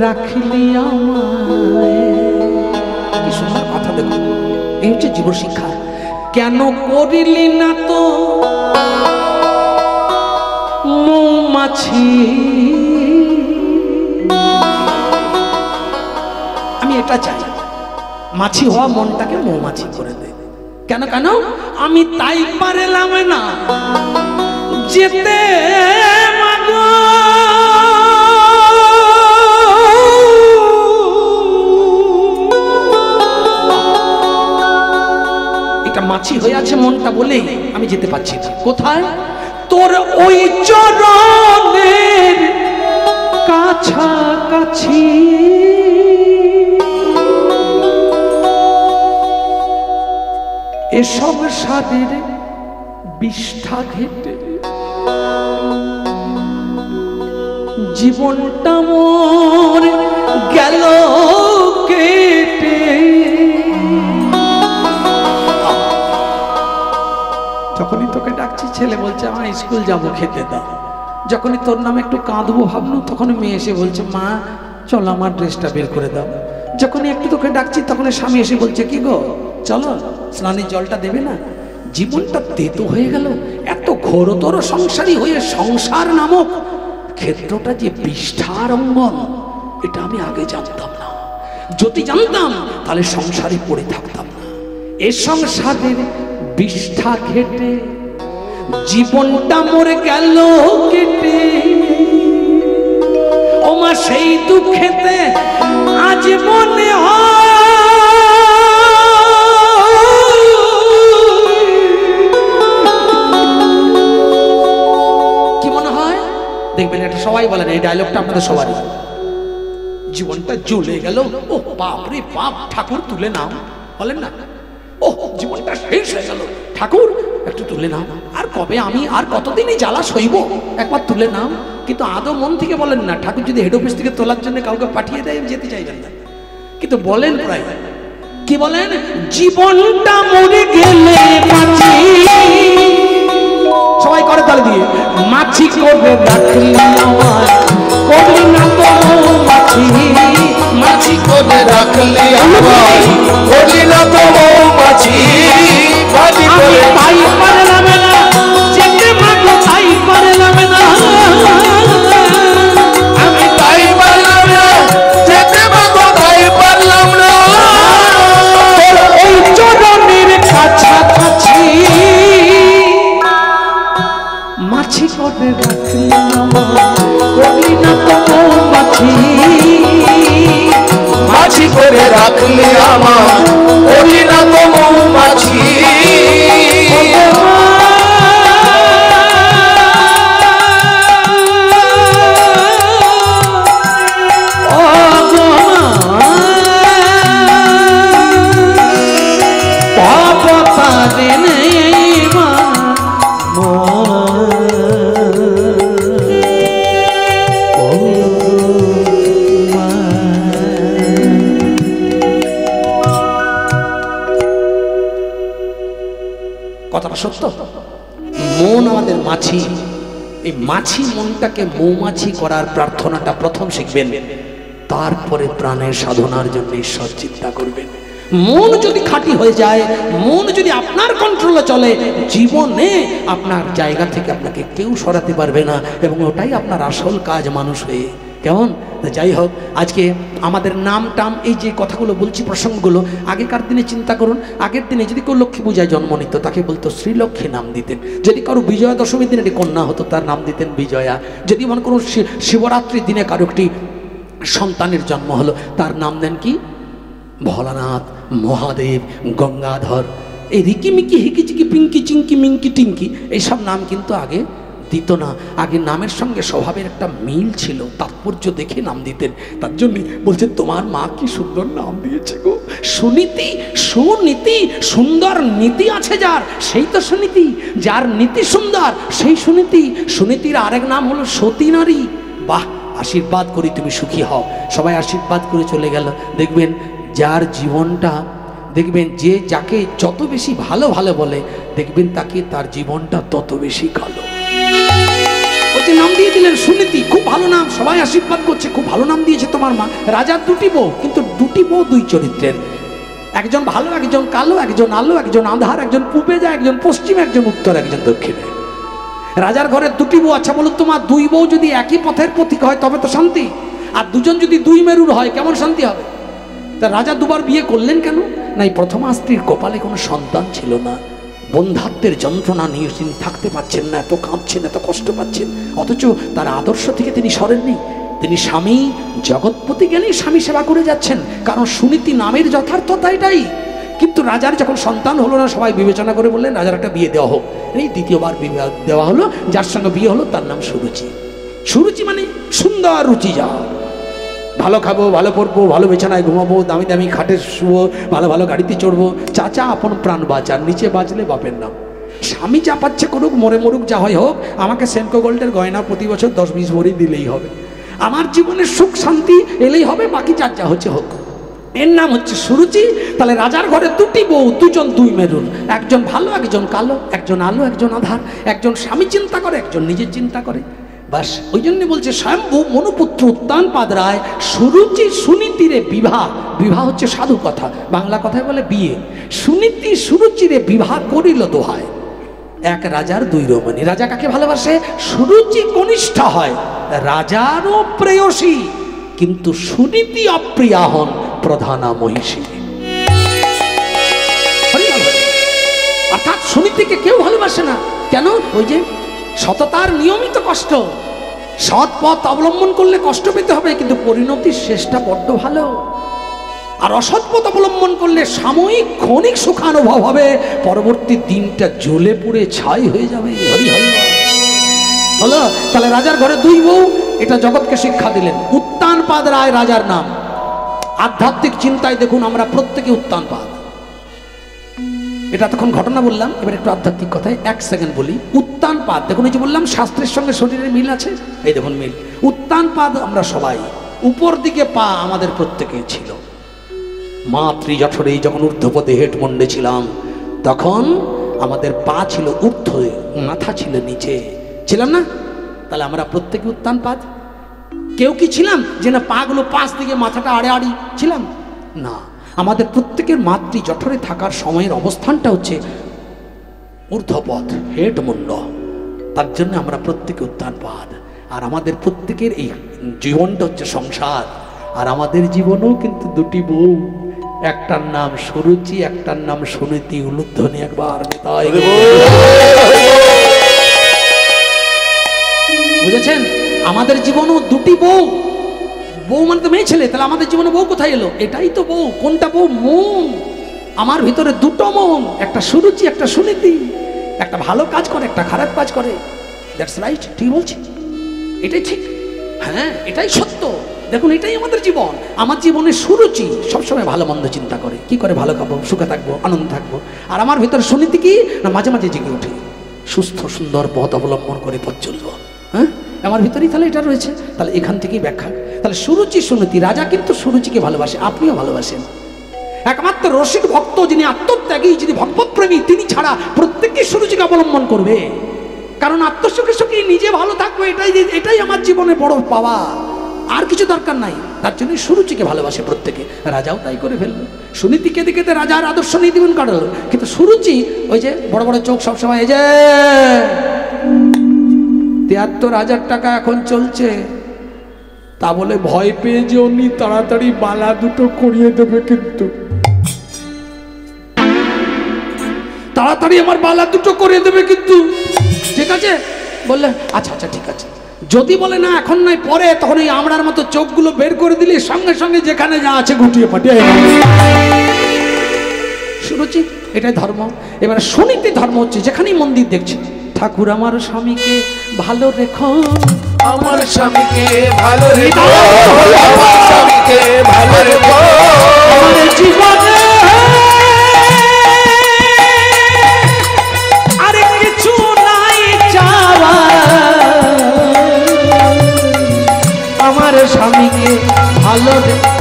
রাখলি আমায়। কি সুন্দর কথা, দেখুন, এই হচ্ছে জীবন শিক্ষা। কেন করিলি না তো মৌমাছি? আমি এটা চাই, মাছি হওয়া মনটাকে মৌমাছি করে দে। কেন কেন? আমি তাই পারলাম না যেতে, মাছি হয়ে আছে মনটা বলেই আমি যেতে পারছি না। কোথায়? তোর ওই চরণের কাছাকাছি। এসব সাদের বিষ্ঠা ঘেটে জীবনটা মোর গেল কেটে। যখনই তোকে ডাকছি ছেলে বলছে আমার স্কুল যাবো, খেতে দাও। যখনই তোর নামে একটু কাঁদবো ভাবলো, তখনই মেয়ে এসে বলছে মা চলো আমার ড্রেসটা বের করে দাও। যখনই একটু তোকে ডাকছি তখন স্বামী এসে বলছে কি গো চলো স্নানের জলটা দেবে না। জীবনটা তেতো হয়ে গেল। এত ঘোরতর সংসারী হয়ে সংসার নামক ক্ষেত্রটা যে বিষ্ঠার অঙ্গন, এটা আমি আগে জানতাম না। যদি জানতাম তাহলে সংসারে পড়ে থাকতাম না। এ সংসারের বিষ্ঠা ঘেটে জীবনটা মরে গেল কেটে, ওমা সেই দুঃখেতে আজ মনে হয় কি মনে হয় দেখবেন, এটা সবাই বলেন, এই ডায়লগটা আপনাদের সবারই। জীবনটা জ্বলে গেল, ও বাপ রে বাপ, ঠাকুর তুলে নাও, বলেন না? ও জীবনটা শেষ হয়ে গেল, ঠাকুর একটু তুলে নাও, আর কবে আমি আর কতদিনই জ্বালা সইব, একবার তুলে নাও। কিন্তু আদৌ মন থেকে বলেন না। ঠাকুর যদি হেড অফিস থেকে তোলার জন্য কাউকে পাঠিয়ে দেয়, যেতে চাইবেন না, কিন্তু বলেন প্রায়। কি বলেন? জীবনটা মরে গেলে মাছি, সবাই করে তালে দিয়ে, মাছি করে রাখলি আমায়, করলি না তো মাছি, মাছি করে রাখলি আমায়, করলি না তো মাছি, মাছি করে তাই পারলাম না যেতে মাগো, তাই পারলাম না, আমি তাই পারলাম না যেতে মাগো, তাই পারলাম না। এই চরণের কাছাকাছি মাছি করে রাখলি আমায়, করলি না তো মাছি, মাছি করে রাখলি আমায়, করলি না তো মাছি। কথাটা সত্য। মন আমাদের মাছি, এই মাছি মনটাকে মৌমাছি করার প্রার্থনাটা প্রথম শিখবেন, তারপরে প্রাণের সাধনার জন্য ঈশ্বর চিন্তা করবেন। মন যদি খাঁটি হয়ে যায়, মন যদি আপনার কন্ট্রোলে চলে, জীবনে আপনার জায়গা থেকে আপনাকে কেউ সরাতে পারবে না, এবং ওটাই আপনার আসল কাজ মানুষ হয়ে। কেমন? যাই হোক, আজকে আমাদের নাম টাম এই যে কথাগুলো বলছি, প্রসঙ্গগুলো, আগেকার দিনে চিন্তা করুন। আগের দিনে যদি কেউ লক্ষ্মী পূজায় জন্ম নিত, তাকে বলতো শ্রীলক্ষ্মী নাম দিতেন। যদি কারো বিজয়া দশমীর দিনে একটি কন্যা হতো, তার নাম দিতেন বিজয়া। যদি মনে করুন শিবরাত্রির দিনে কারো একটি সন্তানের জন্ম হলো, তার নাম দেন কি? ভোলানাথ, মহাদেব, গঙ্গাধর। এই রিকিমিকি হিকিচিকি পিঙ্কি চিঙ্কি মিঙ্কি টিঙ্কি এইসব নাম কিন্তু আগে দিত না। আগে নামের সঙ্গে স্বভাবের একটা মিল ছিল, তাৎপর্য দেখে নাম দিতেন। তার জন্য বলছে, তোমার মা কি সুন্দর নাম দিয়েছে গো, সুনীতি। সুনীতি, সুন্দর নীতি আছে যার, সেই তো সুনীতি। যার নীতি সুন্দর, সেই সুনীতি। সুনীতির আরেক নাম হলো সতী নারী। বাহ, আশীর্বাদ করি তুমি সুখী হও। সবাই আশীর্বাদ করে চলে গেল। দেখবেন যার জীবনটা, দেখবেন যে যাকে যত বেশি ভালো ভালো বলে, দেখবেন তাকে তার জীবনটা তত বেশি কালো। ওকে নাম দিয়ে দিলেন সুনীতি, খুব ভালো নাম, সবাই আশীর্বাদ করছে, খুব ভালো নাম দিয়েছে তোমার মা। রাজার দুটি বউ, কিন্তু দুটি বউ দুই চরিত্রের, একজন ভালো, একজন কালো, একজন আলো, একজন আঁধার, একজন পূবে যায়, একজন পশ্চিমে, একজন উত্তর, একজন দক্ষিণে। রাজার ঘরের দুটি বউ। আচ্ছা বলুন, তোমার দুই বউ যদি একই পথের প্রতীক হয় তবে তো শান্তি, আর দুজন যদি দুই মেরুর হয় কেমন শান্তি হবে? তা রাজা দুবার বিয়ে করলেন কেন? নাই, প্রথমা স্ত্রীর কপালে কোনো সন্তান ছিল না, বন্ধাত্বের যন্ত্রণা নিয়ে তিনি থাকতে পারছেন না, এত কাঁদছেন, এত কষ্ট পাচ্ছেন, অথচ তার আদর্শ থেকে তিনি সরেননি। তিনি স্বামী জগৎপতি জ্ঞানী স্বামী সেবা করে যাচ্ছেন, কারণ সুনীতি নামের যথার্থতা এটাই। কিন্তু রাজার যখন সন্তান হলো না, সবাই বিবেচনা করে বললেন রাজার একটা বিয়ে দেওয়া হোক। এই দ্বিতীয়বার বিয়ে দেওয়া হলো, যার সঙ্গে বিয়ে হলো তার নাম সুরুচি। সুরুচি মানে সুন্দর রুচি। যা ভালো খাবো, ভালো পরবো, ভালো বিছানায় ঘুমাবো, দামি দামি খাটে শুবো, ভালো ভালো গাড়িতে চড়বো, চাচা আপন প্রাণ বাঁচার, নিচে বাঁচলে বাপের নাম। স্বামী যা পাচ্ছে করুক, মরে মরুক, যা হয় হোক, আমাকে সেনকো গোল্ডের গয়না প্রতি বছর 10-20 ভরি দিলেই হবে, আমার জীবনের সুখ শান্তি এলেই হবে, বাকি যার যা হচ্ছে হোক। এর নাম হচ্ছে সুরুচি। তাহলে রাজার ঘরে দুটি বউ, দুজন দুই মেরুন, একজন ভালো, একজন কালো, একজন আলো, একজন আধার, একজন স্বামী চিন্তা করে, একজন নিজের চিন্তা করে। বাস, ওই জন্য বলছে স্বয়ম্ভু মনুপুত্র উত্তানপাদ রায় সুরুচি সুনীতিরে বিবাহ। বিবাহ হচ্ছে সাধু কথা, বাংলা কথায় বলে বিয়ে। সুনীতি সুরুচিরে বিবাহ করিল দোহায়। এক রাজার দুই রমণী। রাজা কাকে ভালোবাসে? সুরুচি কনিষ্ঠা হয় রাজারও প্রেয়সী, কিন্তু সুনীতি অপ্রিয়া হন প্রধানা মহিষী। অর্থাৎ সুনীতিকে কেউ ভালোবাসে না। কেন? ওই যে সততার নিয়মিত কষ্ট, সৎ পথ অবলম্বন করলে কষ্ট পেতে হবে, কিন্তু পরিণতির শেষটা বড্ড ভালো। আর অসৎ পথ অবলম্বন করলে সাময়িক ক্ষণিক সুখানুভব হবে, পরবর্তী দিনটা জ্বলে পুড়ে ছাই হয়ে যাবে। হরি হরি হলো। তাহলে রাজার ঘরে দুই বউ, এটা জগৎকে শিক্ষা দিলেন। উত্তানপাদ রায় রাজার নাম। আধ্যাত্মিক চিন্তায় দেখুন আমরা প্রত্যেকে উত্তানপাদ। এটা তখন ঘটনা বললাম, এবার একটু আধ্যাত্মিক কথায় 1 সেকেন্ড বলি। উত্তানপাদ দেখুন, এই যে বললাম শাস্ত্রের সঙ্গে শরীরের মিল আছে, এই দেখুন মিল। উত্তানপাদ আমরা সবাই, উপর দিকে পা আমাদের প্রত্যেকে ছিল। মা ত্রিজঠরে যখন ঊর্ধ্বপদে হেট মন্ডে ছিলাম, তখন আমাদের পা ছিল ঊর্ধ্বে, মাথা ছিল নিচে, ছিলাম না? তাহলে আমরা প্রত্যেকে উত্তানপাদ। কেউ কি ছিলাম যে না পাগুলো পাশ দিকে, মাথাটা আড়ে আড়ি ছিলাম? না, আমাদের প্রত্যেকের মাতৃ জঠরে থাকার সময়ের অবস্থানটা হচ্ছে ঊর্ধ্বপদ, হেট মুন্ড। তার জন্য আমরা প্রত্যেকে উত্তানপাদ। আর আমাদের প্রত্যেকের এই জীবনটা হচ্ছে সংসার। আর আমাদের জীবনেও কিন্তু দুটি বউ, একটার নাম সুরুচি, একটার নাম সুনীতি। উলুধ্বনি একবার তাই বুঝেছেন? আমাদের জীবনেও দুটি বউ। বউ মানে তো মেয়ে ছেলে, তাহলে আমাদের জীবনে বউ কোথায় এলো? এটাই তো বউ। কোনটা বউ? মন। আমার ভিতরে দুটো মন, একটা সুরুচি, একটা সুনীতি। একটা ভালো কাজ করে, একটা খারাপ কাজ করে। দ্যাটস রাইট, ঠিক বলছি? এটাই ঠিক, হ্যাঁ এটাই সত্য। দেখুন এটাই আমাদের জীবন। আমার জীবনে সুরুচি সবসময় ভালো মন্দ চিন্তা করে, কি করে ভালো খাবো, সুখে থাকবো, আনন্দ থাকবো। আর আমার ভিতরে সুনীতি কি না, মাঝে মাঝে জেগে উঠে সুস্থ সুন্দর পথ অবলম্বন করে পথ চলবো। হ্যাঁ, আমার ভিতরেই তাহলে এটা রয়েছে। তাহলে এখান থেকেই ব্যাখ্যা। তাহলে সুরুচি সুনীতি, রাজা কিন্তু সুরুচিকে ভালোবাসে, আপনিও ভালোবাসেন। একমাত্র রসিক ভক্ত যিনি আত্মত্যাগী, যিনি ভগবৎপ্রেমী, তিনি ছাড়া প্রত্যেককে সুরুচিকে অবলম্বন করবে। কারণ আত্মসুখে সুখী নিজে ভালো থাকবো, এটাই আমার জীবনে বড় পাওয়া। আর কিছু দরকার নাই। তার জন্য সুরুচিকে ভালোবাসে প্রত্যেকে। রাজাও তাই করে ফেললো। সুনীতি কেঁদে কেঁদে রাজার আদর্শ নীতিগুণ কাটালো, কিন্তু সুরুচি ওই যে বড় বড় চোখ সবসময়, এই যে 73,000 টাকা এখন চলছে, তা বলে ভয় পেয়ে যে উনি তাড়াতাড়ি বালা দুটো করিয়ে দেবে, কিন্তু তাড়াতাড়ি আমার বালা দুটো করিয়ে দেবে কিন্তু। ঠিক আছে বললে, আচ্ছা আচ্ছা ঠিক আছে। যদি বলে না এখন নয় পরে, তখন এই আমরার মতো চোখগুলো বের করে দিলে সঙ্গে সঙ্গে যেখানে যা আছে গুটিয়ে পাঠিয়ে। সুরুচি, এটাই ধর্ম। এবারে সুনীতি ধর্ম হচ্ছে যেখানেই মন্দির দেখছে, ঠাকুর আমার স্বামীকে ভালো রেখো, আমার স্বামীকে ভালো রেখো, আমার স্বামীকে ভালো রেখো, আমার জীবনে আর কিছু নাই চাওয়া, আমার স্বামীকে ভালো রেখো।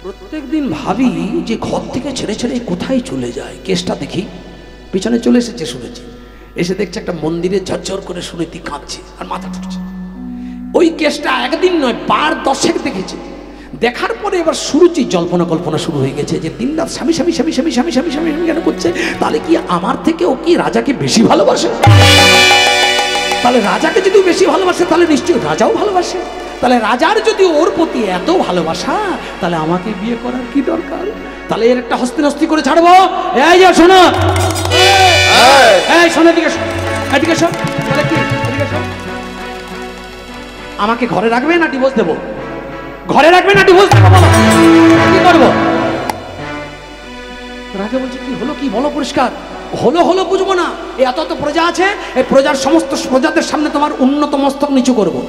প্রত্যেকদিন ভাবি যে ঘর থেকে ছেড়ে ছেড়ে কোথায় চলে যায়। কেসটা দেখি, পিছনে চলে এসেছে শুনেছি, এসে দেখছে একটা মন্দিরে ঝরঝর করে সুনীতি কাঁদছে আর মাথা ঠুকছে। ওই কেসটা একদিন নয় 10 দেখেছে। দেখার পরে এবার সুরুচি জল্পনা কল্পনা শুরু হয়ে গেছে যে দিন রাত স্বামী স্বামী স্বামী স্বামী স্বামী স্বামী স্বামী কেন করছে? তাহলে কি আমার থেকে ও কি রাজাকে বেশি ভালোবাসে? তাহলে রাজাকে যদি বেশি ভালোবাসে তাহলে নিশ্চয়ই রাজাও ভালোবাসে। তাহলে রাজার যদি ওর প্রতি এত ভালোবাসা, তাহলে আমাকে বিয়ে করার কি দরকার? তাহলে এর একটা হস্তি করে ছাড়বো। এই যে শোনো, এই শোনো, এদিকে এদিকে শোন, তাহলে কি এদিকে শোন, আমাকে ঘরে রাখবে না ডিভোর্স দেবো? ঘরে রাখবে না ডিভোর্স দেবো? বলো কি করবো? রাজা বলছে কি হলো, কি বলো পরিষ্কার। হলো হলো বুঝবো না, এত এত প্রজা আছে, এই প্রজার সমস্ত প্রজাদের সামনে তোমার উন্নত মস্তক নিচু করবো,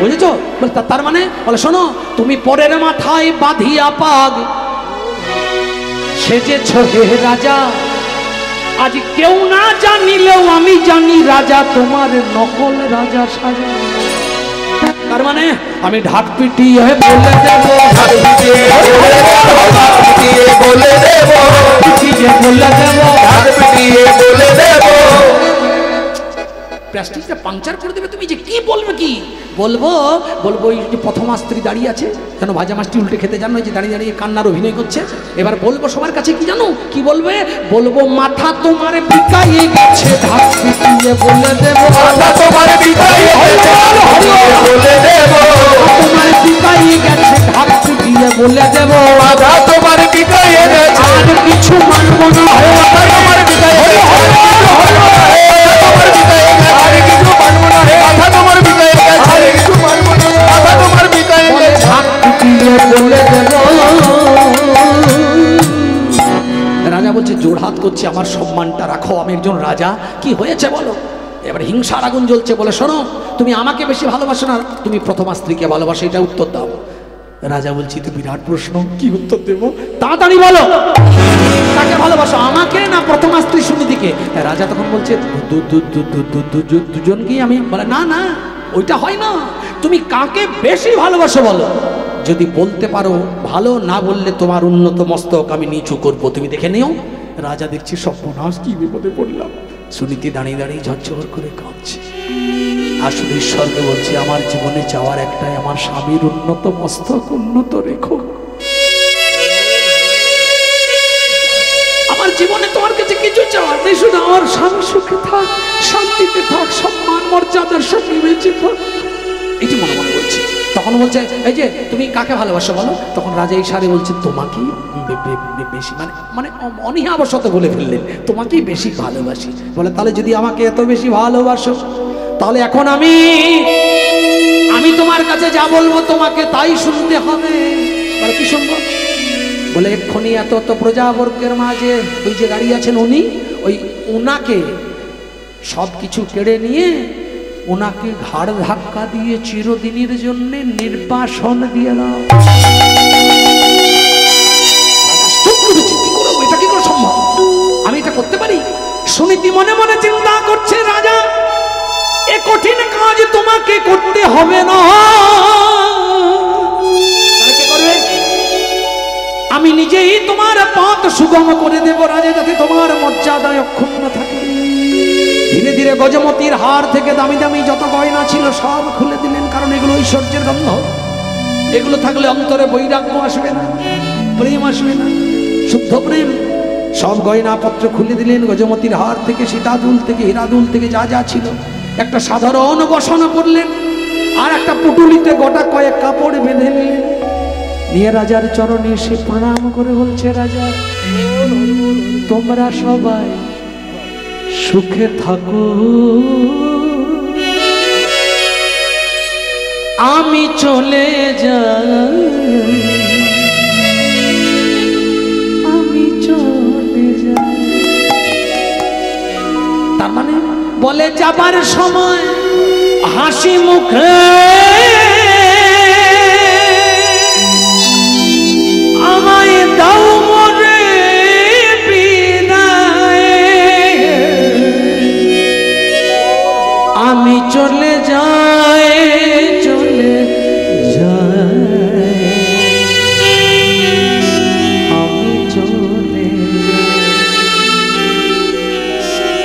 বুঝেছো? তার মানে বলে শোনো, তুমি পরের মাথায় বাঁধিয়া পাগ সেজেছ হে রাজা, আজ কেউ না জানিলেও আমি জানি রাজা তোমার নকল রাজা সাজা। তার মানে আমি ঢাক পিটিয়ে বলে দেব, ঢাক পিটিয়ে বলে দেব, পিটিয়ে বলে দেব, ঢাক পিটিয়ে বলে দেব। প্রেস্টিজটা পাংচার করে দেবে তুমি, যে কি বলবে কি বলবো বলবো ওই যে প্রথমা স্ত্রী দাঁড়িয়ে আছে, কেন ভাজা মাছটি উল্টে খেতে জানো, যে দাঁড়িয়ে দাঁড়িয়ে কান্নার অভিনয় করছে। এবার বলবো সবার কাছে কি জানো কি বলবে, বলবো মাথা তোমার বিকাইয়ে গেছে ঢাক পিটিয়ে বলে দেবো, মাথা তোমার বিকাইয়ে গেছে বলে দেবো, তোমার বিকাইয়ে গেছে ঢাক পিটিয়ে বলে দেবো, মাথা তোমার বিকাইয়ে গেছে আর কিছু মানবো না, মাথা তোমার বিকাইয়ে গেছে, তোমার বিকাইয়ে গেছে আর কিছু মানবো না, মাথা তোমার বিকাইয়ে গেছে আর কিছু মানবো না, মাথা তোমার বিকাইয়ে গেছে ঢাক পিটিয়ে বলে দেবো। রাজা বলছে জোড়হাত করছে, আমার সম্মানটা রাখো, আমি একজন রাজা, কি হয়েছে বলো। এবার হিংসার আগুন জ্বলছে, বলে শোনো তুমি আমাকে বেশি ভালোবাসো না তুমি প্রথমা স্ত্রীকে ভালোবাসো, এটা উত্তর দাও। রাজা বলছি তো বিরাট প্রশ্ন, কি উত্তর দেবো, তাড়াতাড়ি বলো, কাকে ভালোবাসো আমাকে না প্রথমা স্ত্রী সুনীতিকে। রাজা তখন বলছে দুজনকেই আমি। বলে না না ওইটা হয় না, তুমি কাকে বেশি ভালোবাসো বলো, যদি বলতে পারো ভালো, না বললে তোমার উন্নত মস্তক আমি নিচু করবো, তুমি দেখে নিও। রাজা দেখছি সর্বনাশ, কি বিপদে পড়লাম। সুনীতি দাঁড়িয়ে দাঁড়িয়ে ঝরঝর করে কাঁদছে, আর শুধু ঈশ্বরকে বলছে আমার জীবনে চাওয়ার একটাই, আমার স্বামীর উন্নত মস্তক উন্নত রেখো, আমার জীবনে তোমার কাছে কিছু চাওয়ার নেই, শুধু আমার স্বামী সুখে থাক, শান্তিতে থাক, সম্মান মর্যাদার সঙ্গে বেঁচে থাক, এটি মনে মনে বলছি। তখন বলছে এই যে তুমি কাকে ভালোবাসো বলো। তখন রাজা ইশারে বলছে তোমাকেই বেশি, মানে মানে অনীহাবশত বলে ফেললেন, তোমাকেই বেশি ভালোবাসি। বলে তাহলে যদি আমাকে এত বেশি ভালোবাসো, তাহলে এখন আমি তোমার কাছে যা বলবো তোমাকে তাই শুনতে হবে। বলে কি শুনবো, বলে এক্ষুনি এত প্রজাবর্গের মাঝে ওই যে গাড়ি আছেন উনি, ওই উনাকে সব কিছু কেড়ে নিয়ে ওনাকে ঘাড় ধাক্কা দিয়ে চিরদিনের জন্য নির্বাসন দিয়ে দাও। এটা কি করে সম্ভব, আমি এটা করতে পারি? সুনীতি মনে মনে চিন্তা করছে, রাজা এ কঠিন কাজ তোমাকে করতে হবে না, কে করবে? আমি নিজেই তোমার পথ সুগম করে দেব রাজা, যাতে তোমার মর্যাদায় অক্ষুণ্ণ থাকে। ধীরে ধীরে গজমতির হার থেকে দামি দামি যত গয়না ছিল সব খুলে দিলেন, কারণ এগুলো ঐশ্বর্যের গন্ধ, এগুলো থাকলে অন্তরে বৈরাগ্য আসবে না, প্রেম আসবে না, শুদ্ধ প্রেম। সব গয়না পত্র খুলে দিলেন, গজমতির হার থেকে, সীতাদুল থেকে, হীরাদুল থেকে যা যা ছিল, একটা সাধারণ বসন করলেন, আর একটা পুটুলিতে গোটা কয়েক কাপড় বেঁধে নিলেন, নিয়ে রাজার চরণে এসে প্রণাম করে বলছে, রাজা তোমরা সবাই সুখে থাকো, আমি চলে যাই, আমি চলে যাই। তার মানে বলে যাবার সময় হাসি মুখে আমায় দাও মরে বিদায়, আমি চলে যাই, চলে যাই, আমি চলে যাই।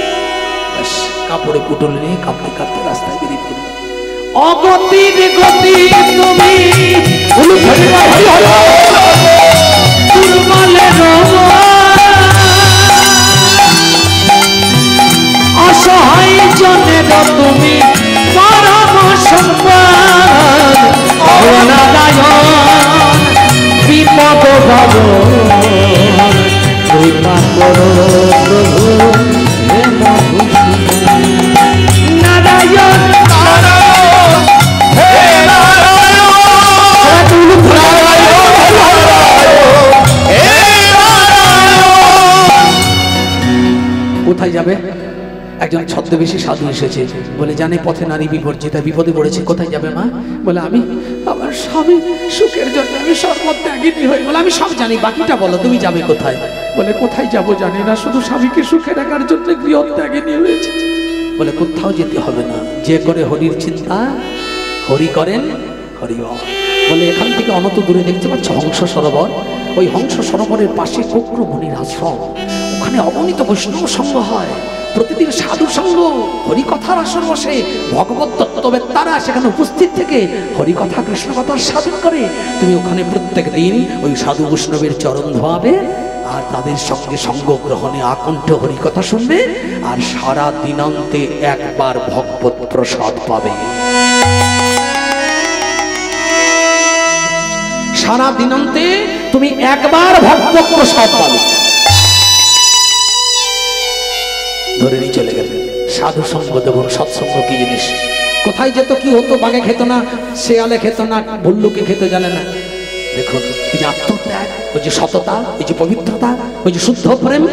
কাপড়ে পুটল নিয়ে কাঁপতে কাঁপতে রাস্তায় বেরিয়ে পড়ল। অগতির গতি তুমি অসহায় জনের তুমি পরম সম্মান, বিপদ ভব কৃপা করো প্রভু নারায়ণ কোথায় যাবে? একজন ছদ্মবেশী সাধু এসেছে, বলে জানে পথে নারী বিপর্যিতা, বিপদে পড়েছে, কোথায় যাবে মা? বলে আমি আমার স্বামী সুখের জন্য আমি সর্বত্যাগিনী হই। বলে আমি সব জানি, বাকিটা বলো তুমি যাবে কোথায়? বলে কোথায় যাব জানি না, শুধু স্বামীকে সুখে রাখার জন্য গৃহত্যাগিনী হয়েছে। বলে কোথাও যেতে হবে না, যে করে হরির চিন্তা হরি করেন হরি। বলে এখান থেকে অনত দূরে দেখতে পাচ্ছ হংস সরোবর, ওই হংস সরোবরের পাশে কোক্র মুনির আশ্রম, ওখানে অগণিত বৈষ্ণব সঙ্গ হয়, প্রতিদিন সাধু সঙ্গ হরিকথার আসর বসে, ভগবত তত্ত্ববেত্তারা সেখানে উপস্থিত থেকে হরিকথা কৃষ্ণ কথার সাধন করে। তুমি ওখানে প্রত্যেক দিন ওই সাধু বৈষ্ণবের চরণ ধোয়াবে আর তাদের সঙ্গে সঙ্গ গ্রহণে আকণ্ঠ হরিকথা শুনবে, আর সারা দিনান্তে একবার ভগবত প্রসাদ পাবে। সারা দিনান্তে তুমি একবার ভগবত প্রসাদ পাবে। ধরে নিয়ে চলে গেলেন। সাধু সঙ্গ দেব, সৎসঙ্গ কি জিনিস? কোথায় যেত, কি হতো? বাঘে খেত না, শেয়ালে খেত না, ভল্লুকে খেতে জানে না। দেখুন, ওই যে আত্মত্যাগ, ওই যে সততা, ওই যে পবিত্রতা, ওই যে শুদ্ধ প্রেম,